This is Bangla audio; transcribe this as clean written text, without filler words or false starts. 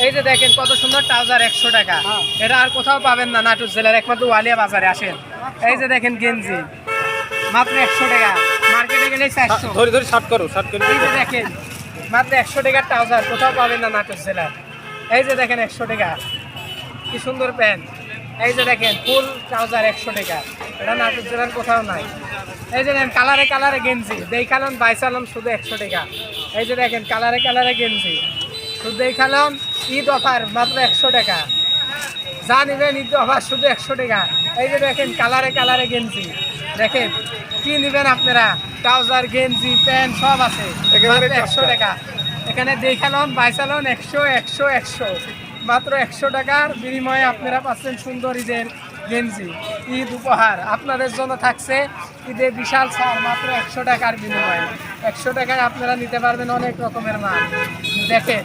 এই যে দেখেন কত সুন্দর ট্রাউজার 100 টাকা। এটা আর কোথাও পাবেন না, নাটোর জেলার একমাত্র ওয়ালিয়া বাজারে আসেন। এই যে দেখেন গেঞ্জি মাত্র 100 টাকা, মার্কেটে গেলে 400। ধরে ধরে শার্ট করো, শার্ট করো। এই যে দেখেন মাত্র 100 টাকার ট্রাউজার, কোথাও পাবেন না নাটোর জেলার। এই যে দেখেন 100 টাকা, কি সুন্দর প্যান্ট। এই যে দেখেন ফুল ট্রাউজার 100 টাকা, এটা নাটোর জেলার কোথাও নাই। এই যে দেখেন কালারে কালারে গেঞ্জি, দেখালাম বাইসালাম শুধু 100 টাকা। এই যে দেখেন কালারে কালারে গেঞ্জি শুধু দেখালাম, ঈদ অফার মাত্র 100 টাকা। যা নেবেন ঈদ অফার শুধু 100 টাকা। এই যে দেখেন কালারে কালারে গেঞ্জি, দেখেন কি নেবেন আপনারা, ট্রাউজার গেঞ্জি প্যান্ট সব আছে মাত্র 100 টাকা। এখানে দেখালাম বাইসালাম 100 100 100, মাত্র 100 টাকার বিনিময়ে আপনারা পাচ্ছেন সুন্দর ঈদের গেঞ্জি। ঈদ উপহার আপনাদের জন্য থাকছে ঈদের বিশাল ছাড় মাত্র 100 টাকার বিনিময়ে। 100 টাকায় আপনারা নিতে পারবেন অনেক রকমের মাল। দেখেন